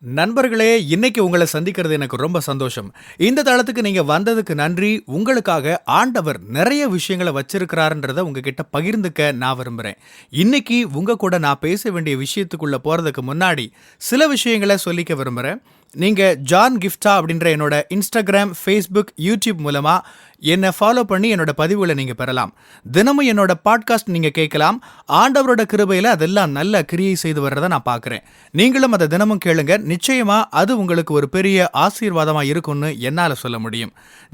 நண்பர்களே, இன்னைக்கு உங்கள சந்திக்கிறது எனக்கு ரொம்ப சந்தோஷம். இந்த தளத்துக்கு நீங்க வந்ததுக்கு நன்றி. உங்களுக்காக ஆண்டவர் நெறைய விஷயங்கள வச்சிருக்கிறாருன்றத உங்ககிட்ட பகிர்ந்துக்க நான் விரும்புறேன். இன்னைக்கு உங்க கூட நான் பேச வேண்டிய விஷயத்துக்குள்ள போறதுக்கு முன்னாடி, சில விஷயங்கள சொல்லிக்க விரும்புறேன். நீங்க ஜான் கிஃப்டா அப்படின்ற என்னோட Instagram, Facebook, YouTube மூலமா என்ன ஃபாலோ பண்ணி என்னோட பதிவுகள நீங்க பெறலாம். தினமும் என்னோட பாட்காஸ்ட் நீங்க கேட்கலாம். ஆண்டவரோட கிருபையில அதெல்லாம் நல்ல கிரியை செய்து வர்றத நான் பார்க்கிறேன். நீங்களும் அத தினமும் கேளுங்க. நிச்சயமா அது உங்களுக்கு ஒரு பெரிய ஆசீர்வாதமா இருக்கும்னு என்னால சொல்ல முடியும்.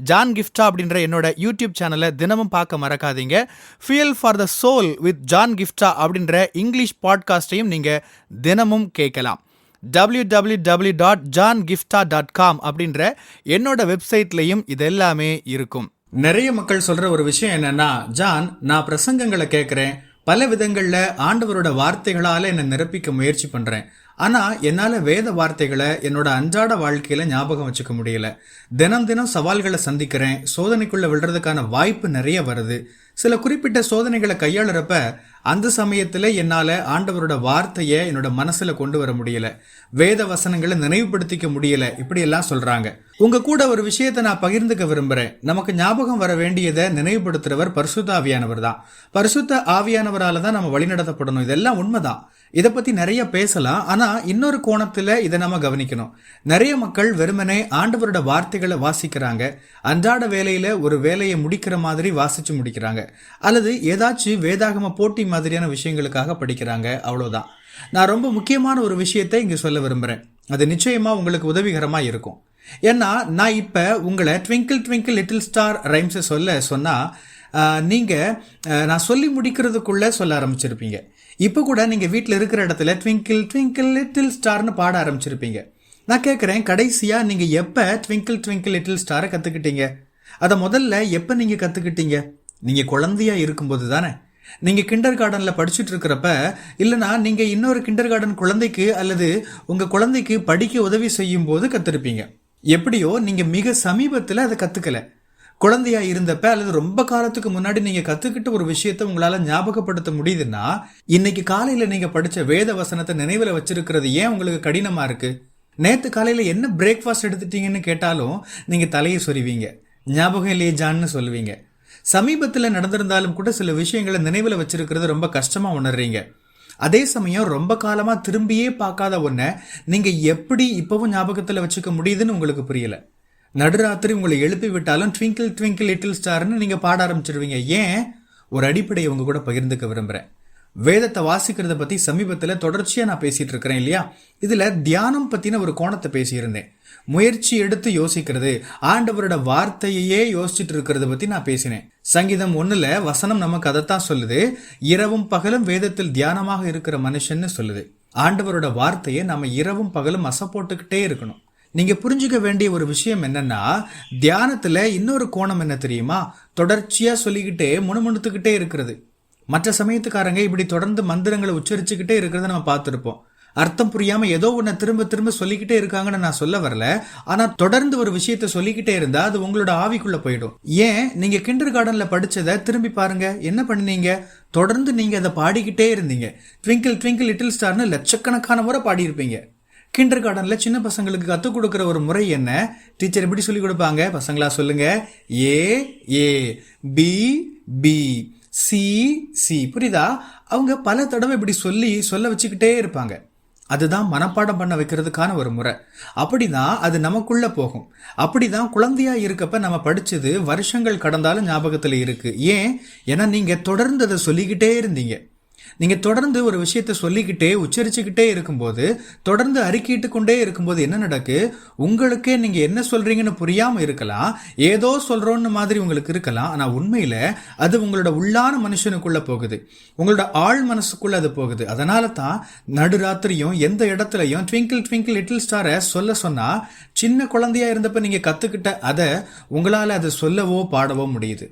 ஜான் கிஃப்டா அப்படின்ற என்னோட யூடியூப் சேனலை தினமும் பார்க்க மறக்காதீங்க. Fuel for the soul with John கிஃப்டா அப்படின்ற இங்கிலீஷ் பாட்காஸ்டையும் நீங்க தினமும் கேட்கலாம். www.johngifta.com அப்படின்ற என்னோட வெப்சைட்லையும் இது எல்லாமே இருக்கும். நிறைய மக்கள் சொல்ற ஒரு விஷயம் என்னன்னா, ஜான், நான் பிரசங்கங்களை கேட்கிறேன், பல விதங்கள்ல ஆண்டவரோட வார்த்தைகளால என்னை நிரப்பிக்க முயற்சி பண்றேன். ஆனா என்னால வேத வார்த்தைகளை என்னோட அன்றாட வாழ்க்கையில ஞாபகம் வச்சுக்க முடியல. தினம் தினம் சவால்களை சந்திக்கிறேன். சோதனைக்குள்ள விழுறதுக்கான வாய்ப்பு நிறைய வருது. சில குறிப்பிட்ட சோதனைகளை கையாளுறப்ப அந்த சமயத்துல என்னால ஆண்டவரோட வார்த்தைய என்னோட மனசுல கொண்டு வர முடியல. வேத வசனங்களை நினைவுபடுத்திக்க முடியல. இப்படி எல்லாம் சொல்றாங்க. உங்க கூட ஒரு விஷயத்தை நான் பகிர்ந்துக்க விரும்புறேன். நமக்கு ஞாபகம் வர வேண்டியதை நினைவுபடுத்துறவர் பரிசுத்த ஆவியானவர் தான். பரிசுத்த ஆவியானவரால தான் நம்ம வழிநடத்தப்படணும். இதெல்லாம் உண்மைதான். இதை பத்தி நிறைய பேசலாம். ஆனா இன்னொரு கோணத்துல இதை நம்ம கவனிக்கணும். நிறைய மக்கள் வெறுமனே ஆண்டவரோட வார்த்தைகளை வாசிக்கிறாங்க. அன்றாட வேலையில ஒரு வேலையை முடிக்கிற மாதிரி வாசிச்சு முடிக்கிறாங்க. அல்லது ஏதாச்சும் வேதாகம போட்டி மாதிரியான விஷயங்களுக்காக படிக்கிறாங்க. அவ்வளவுதான். நான் ரொம்ப முக்கியமான ஒரு விஷயத்தை இங்க சொல்ல விரும்புறேன். அது நிச்சயமா உங்களுக்கு உதவிகரமா இருக்கும். ஏன்னா நான் இப்ப உங்களை twinkle twinkle little star rhymes சொன்னா நீங்க நான் சொல்லி முடிக்கிறதுக்குள்ள சொல்ல ஆரம்பிச்சிருப்பீங்க. இப்ப கூட நீங்க வீட்டில் இருக்கிற இடத்துல ட்விங்கிள் ட்விங்கிள் லிட்டில் ஸ்டார்னு பாட ஆரம்பிச்சிருப்பீங்க. நான் கேட்கிறேன், கடைசியா நீங்க எப்ப ட்விங்கிள் ட்விங்கிள் லிட்டில் ஸ்டாரை கத்துக்கிட்டீங்க? அதை முதல்ல எப்ப நீங்க கத்துக்கிட்டீங்க? நீங்க குழந்தையா இருக்கும்போது தானே. நீங்க கிண்டர் கார்டன்ல படிச்சுட்டு இருக்கிறப்ப, இல்லைன்னா நீங்க இன்னொரு கிண்டர் கார்டன் குழந்தைக்கு அல்லது உங்க குழந்தைக்கு படிக்க உதவி செய்யும் போது கத்திருப்பீங்க. எப்படியோ நீங்க மிக சமீபத்துல அதை கத்துக்கல. குழந்தையா இருந்தப்ப அல்லது ரொம்ப காலத்துக்கு முன்னாடி நீங்க கத்துக்கிட்ட ஒரு விஷயத்த உங்களால ஞாபகப்படுத்த முடியுதுன்னா, இன்னைக்கு காலையில நீங்க படிச்ச வேத வசனத்தை நினைவுல வச்சிருக்கிறது ஏன் உங்களுக்கு கடினமா இருக்கு? நேத்து காலையில என்ன பிரேக்ஃபாஸ்ட் எடுத்துட்டீங்கன்னு கேட்டாலும் நீங்க தலையை சொறிவீங்க. ஞாபகம் இல்லையே ஜான்னு சொல்லுவீங்க. சமீபத்துல நடந்திருந்தாலும் கூட சில விஷயங்களை நினைவுல வச்சிருக்கிறது ரொம்ப கஷ்டமா உணர்றீங்க. அதே சமயம் ரொம்ப காலமா திரும்பியே பார்க்காத ஒன்ன நீங்க எப்படி இப்பவும் ஞாபகத்துல வச்சுக்க முடியுதுன்னு உங்களுக்கு புரியல. நடுராத்திரி உங்களை எழுப்பி விட்டாலும் ட்விங்கிள் ட்விங்கிள் லிட்டில் ஸ்டார்னு நீங்க பாட ஆரம்பிச்சிருவீங்க. ஏன்? ஒரு அடிப்படையை உங்க கூட பகிர்ந்துக்க விரும்புறேன். வேதத்தை வாசிக்கிறத பத்தி சமீபத்துல தொடர்ச்சியா நான் பேசிட்டு இருக்கிறேன் இல்லையா? இதுல தியானம் பத்தின ஒரு கோணத்தை பேசியிருந்தேன். முயற்சி எடுத்து யோசிக்கிறது, ஆண்டவரோட வார்த்தையே யோசிச்சுட்டு இருக்கிறத பத்தி நான் பேசினேன். சங்கீதம் 1 வசனம் நமக்கு அதைத்தான் சொல்லுது. இரவும் பகலும் வேதத்தில் தியானமாக இருக்கிற மனுஷன்னு சொல்லுது. ஆண்டவரோட வார்த்தையை நம்ம இரவும் பகலும் அசைப்போட்டுக்கிட்டே இருக்கணும். நீங்க புரிஞ்சுக்க வேண்டிய ஒரு விஷயம் என்னன்னா, தியானத்துல இன்னொரு கோணம் என்ன தெரியுமா? தொடர்ச்சியா சொல்லிக்கிட்டே முணுமுணுத்துக்கிட்டே இருக்கிறது. மற்ற சமயத்துக்காரங்க இப்படி தொடர்ந்து மந்திரங்களை உச்சரிச்சுக்கிட்டே இருக்கிறத நம்ம பார்த்திருப்போம். அர்த்தம் புரியாம ஏதோ ஒன்ன திரும்ப திரும்ப சொல்லிக்கிட்டே இருக்காங்கன்னு நான் சொல்ல வரல. ஆனா தொடர்ந்து ஒரு விஷயத்த சொல்லிக்கிட்டே இருந்தா அது உங்களோட ஆவிக்குள்ள போயிடும். ஏன்? நீங்க கிண்டர் கார்டன்ல படிச்சதை திரும்பி பாருங்க. என்ன பண்ணீங்க? தொடர்ந்து நீங்க அதை பாடிக்கிட்டே இருந்தீங்க. ட்விங்கிள் ட்விங்கிள் லிட்டில் ஸ்டார்னு லட்சக்கணக்கான முறை பாடியிருப்பீங்க. கிண்டர் கார்டன்ல சின்ன பசங்களுக்கு கத்துக் கொடுக்கிற ஒரு முறை என்ன? டீச்சர் எப்படி சொல்லி கொடுப்பாங்க? பசங்களா சொல்லுங்க. ஏ ஏ, பி பி, சி சி. புரியுதா? அவங்க பல தடவை இப்படி சொல்ல வச்சுக்கிட்டே இருப்பாங்க. அதுதான் மனப்பாடம் பண்ண வைக்கிறதுக்கான ஒரு முறை. அப்படிதான் அது நமக்குள்ள போகும். அப்படிதான் குழந்தையா இருக்கப்ப நம்ம படிச்சது வருஷங்கள் கடந்தாலும் ஞாபகத்துல இருக்கு. ஏன்? ஏன்னா நீங்க தொடர்ந்து அதை சொல்லிக்கிட்டே இருந்தீங்க. நீங்க தொடர்ந்து ஒரு விஷயத்த சொல்லிக்கிட்டே உச்சரிச்சுக்கிட்டே இருக்கும்போது, தொடர்ந்து அறிக்கையிட்டு கொண்டே இருக்கும்போது என்ன நடக்கு? உங்களுக்கே நீங்க என்ன சொல்றீங்கன்னு புரியாம இருக்கலாம். ஏதோ சொல்றோன்னு மாதிரி உங்களுக்கு இருக்கலாம். ஆனா உண்மையில அது உங்களோட உள்ளான மனுஷனுக்குள்ள போகுது. உங்களோட ஆழ் மனசுக்குள்ள அது போகுது. அதனால தான் நடுராத்திரியும் எந்த இடத்துலயும் ட்விங்கிள் ட்விங்கிள் லிட்டில் ஸ்டாரை சொல்ல சொன்னா, சின்ன குழந்தையா இருந்தப்ப நீங்க கத்துக்கிட்ட அதை உங்களால அதை சொல்லவோ பாடவோ முடியுது.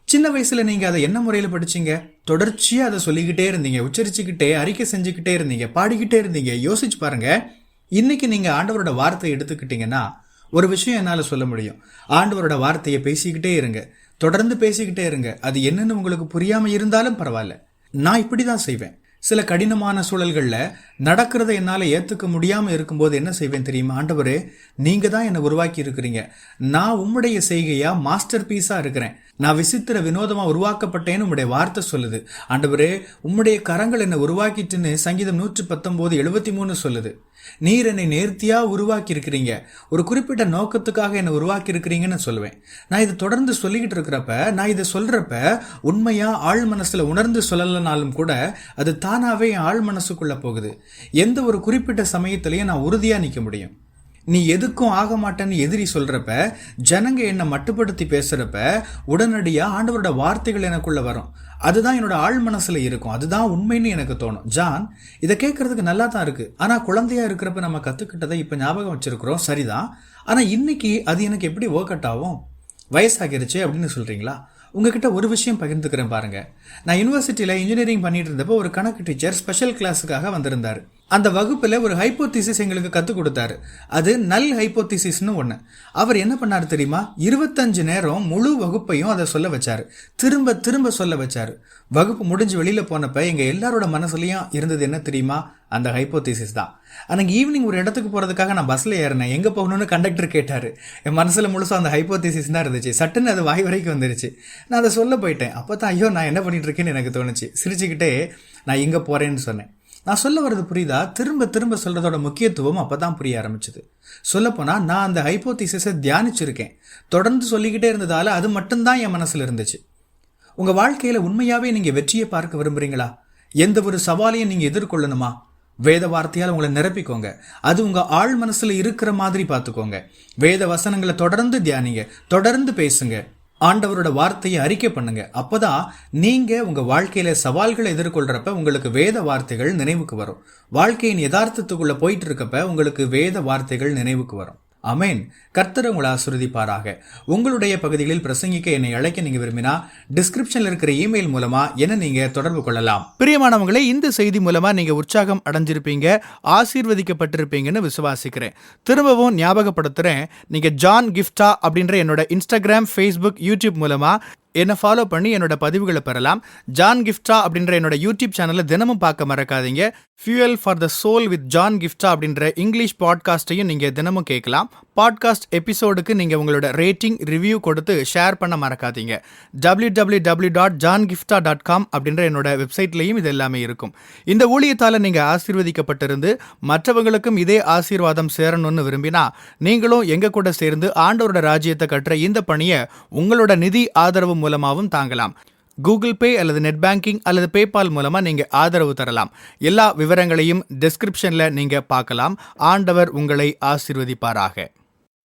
சின்ன வயசுல நீங்க அதை என்ன முறையில படிச்சீங்க? தொடர்ச்சியா அதை சொல்லிக்கிட்டே இருந்தீங்க, உச்சரிச்சுக்கிட்டே, அறிக்கை செஞ்சுக்கிட்டே இருந்தீங்க, பாடிக்கிட்டே இருந்தீங்க. யோசிச்சு பாருங்க. இன்னைக்கு நீங்க ஆண்டவரோட வார்த்தையை எடுத்துக்கிட்டீங்கன்னா ஒரு விஷயம் என்னால சொல்ல முடியும். ஆண்டவரோட வார்த்தையை பேசிக்கிட்டே இருங்க, தொடர்ந்து பேசிக்கிட்டே இருங்க. அது என்னன்னு உங்களுக்கு புரியாம இருந்தாலும் பரவாயில்ல. நான் இப்படிதான் செய்வேன். சில கடினமான சூழல்களில் நடக்கிறத என்னால் ஏற்றுக்க முடியாமல் இருக்கும்போது என்ன செய்வேன் தெரியுமா? ஆண்டவரே, நீங்கள் தான் என்னை உருவாக்கி இருக்கிறீங்க. நான் உம்முடைய செய்கையாக மாஸ்டர் பீஸாக இருக்கிறேன். நான் விசித்திர வினோதமாக உருவாக்கப்பட்டேன்னு உம்முடைய வார்த்தை சொல்லுது. ஆண்டவரே, உம்முடைய கரங்கள் என்னை உருவாக்கிட்டுன்னு சங்கீதம் 119:73 சொல்லுது. நீர் என்னை நேர்த்தியாக உருவாக்கி இருக்கிறீங்க, ஒரு குறிப்பிட்ட நோக்கத்துக்காக என்னை உருவாக்கி இருக்கிறீங்கன்னு சொல்லுவேன். நான் இதை தொடர்ந்து சொல்லிக்கிட்டு இருக்கிறப்ப, நான் இதை சொல்றப்ப உண்மையா ஆழ் மனசுல உணர்ந்து சொல்லலைனாலும் கூட அது தானாவே என் ஆழ் மனசுக்குள்ள போகுது. எந்த ஒரு குறிப்பிட்ட சமயத்திலையும் நான் உறுதியா நிற்க முடியும். நீ எதுக்கும் ஆக மாட்டேன்னு எதிரி சொல்றப்ப, ஜனங்க என்னை மட்டுப்படுத்தி பேசுறப்ப உடனடியா ஆண்டவரோட வார்த்தைகள் எனக்குள்ள வரும். அதுதான் என்னோட ஆழ் மனசுல இருக்கும். அதுதான் உண்மைன்னு எனக்கு தோணும். ஜான், இதை கேட்கறதுக்கு நல்லா தான் இருக்கு. ஆனா குழந்தையா இருக்கிறப்ப நம்ம கத்துக்கிட்டதை இப்ப ஞாபகம் வச்சிருக்கிறோம், சரிதான். ஆனா இன்னைக்கு அது எனக்கு எப்படி ஒர்க் அவுட் ஆகும்? வயசாகிருச்சு அப்படின்னு சொல்றீங்களா? உங்ககிட்ட ஒரு விஷயம் பகிர்ந்துக்கிறேன் பாருங்க. நான் யூனிவர்சிட்டியில் இன்ஜினியரிங் பண்ணிட்டு இருந்தப்போ ஒரு கணக்கு டீச்சர் ஸ்பெஷல் கிளாஸுக்காக வந்திருந்தார். அந்த வகுப்பில் ஒரு ஹைப்போதிசிஸ் எங்களுக்கு கற்றுக் கொடுத்தாரு. அது நல் ஹைப்போதிசிஸ்னு ஒன்று. அவர் என்ன பண்ணார் தெரியுமா? 25 நேரம் முழு வகுப்பையும் அதை சொல்ல வச்சாரு. திரும்ப திரும்ப சொல்ல வச்சாரு. வகுப்பு முடிஞ்சு வெளியில் போனப்ப எங்கள் எல்லாரோட மனசுலையும் இருந்தது என்ன தெரியுமா? அந்த ஹைப்போதிசிஸ் தான். அன்னைக்கு ஈவினிங் ஒரு இடத்துக்கு போகிறதுக்காக நான் பஸ்ஸில் ஏறினேன். எங்கே போகணும்னு கண்டக்டர் கேட்டார். என் மனசில் முழுசாக அந்த ஹைப்போதிசிஸ் தான் இருந்துச்சு. சட்டுன்னு அது வாய் வரைக்கும் வந்துருச்சு. நான் அதை சொல்ல போயிட்டேன். அப்போ தான் ஐயோ நான் என்ன பண்ணிட்டு இருக்கேன்னு எனக்கு தோணுச்சு. சிரிச்சுக்கிட்டே நான் இங்கே போகிறேன்னு சொன்னேன். நான் சொல்ல வர்றது புரியுதா? திரும்ப திரும்ப சொல்கிறதோட முக்கியத்துவம் அப்போ தான் புரிய ஆரம்பிச்சுது. சொல்லப்போனால் நான் அந்த ஹைப்போதிசிஸை தியானிச்சிருக்கேன். தொடர்ந்து சொல்லிக்கிட்டே இருந்ததால் அது மட்டும்தான் என் மனசில் இருந்துச்சு. உங்கள் வாழ்க்கையில் உண்மையாகவே நீங்கள் வெற்றியை பார்க்க விரும்புகிறீங்களா? எந்த ஒரு சவாலையும் நீங்கள் எதிர்கொள்ளணுமா? வேத வார்த்தையால் உங்களை நிரப்பிக்கோங்க. அது உங்கள் ஆழ் மனசில் இருக்கிற மாதிரி பார்த்துக்கோங்க. வேத வசனங்களை தொடர்ந்து தியானிங்க, தொடர்ந்து பேசுங்க. ஆண்டவரோட வார்த்தையை அறிக்கை பண்ணுங்க. அப்பதான் நீங்க உங்க வாழ்க்கையில சவால்களை எதிர்கொள்றப்ப உங்களுக்கு வேத வார்த்தைகள் நினைவுக்கு வரும். வாழ்க்கையின் யதார்த்தத்துக்குள்ள போயிட்டு இருக்கப்ப உங்களுக்கு வேத வார்த்தைகள் நினைவுக்கு வரும். அமேன். கர்த்தர் உங்களை ஆசீர்வதிப்பாராக. உங்களுடைய பகுதிகளில் பிரசங்கிக்க என்னை அழைக்க நீங்க விரும்பினா டிஸ்கிரிப்ஷன்ல இருக்கிற இமெயில் மூலமா என்ன நீங்க தொடர்பு கொள்ளலாம். பிரியமானவங்களே, இந்த செய்தி மூலமா நீங்க உற்சாகம் அடைஞ்சிருப்பீங்க, ஆசீர்வதிக்கப்பட்டிருப்பீங்கன்னு விசுவாசிக்கிறேன். திரும்பவும் ஞாபகப்படுத்துறேன், நீங்க ஜான் கிஃப்டா அப்படின்ற என்னோட இன்ஸ்டாகிராம், ஃபேஸ்புக், யூடியூப் மூலமா என்னை ஃபாலோ பண்ணி என்னோட பதிவுகளை பெறலாம். ஜான் கிஃப்டா அப்படின்ற என்னோட யூடியூப் சேனலை தினமும் பார்க்க மறக்காதீங்க. Fuel for the soul with John கிஃப்டா அப்படின்ற இங்கிலீஷ் பாட்காஸ்ட்டையும் நீங்கள் தினமும் கேட்கலாம். பாட்காஸ்ட் எபிசோடுக்கு நீங்கள் உங்களோட ரேட்டிங், ரிவ்யூ கொடுத்து ஷேர் பண்ண மறக்காதீங்க. www.johngifta.com அப்படின்ற என்னோட வெப்சைட்லையும் இது எல்லாமே இருக்கும். இந்த ஊழியத்தால் நீங்கள் ஆசீர்வதிக்கப்பட்டிருந்து மற்றவங்களுக்கும் இதே ஆசீர்வாதம் சேரணும்னு விரும்பினா நீங்களும் எங்க கூட சேர்ந்து ஆண்டவரோட ராஜ்யத்தை கட்டுற இந்த பணியை உங்களோட நிதி ஆதரவு மூலமாகவும் தாங்கலாம். கூகுள் பே அல்லது நெட் பேங்கிங் அல்லது பேபால் மூலமா நீங்க ஆதரவு தரலாம். எல்லா விவரங்களையும் டிஸ்கிரிப்ஷன்ல நீங்க பார்க்கலாம். ஆண்டவர் உங்களை ஆசீர்வதிப்பாராக.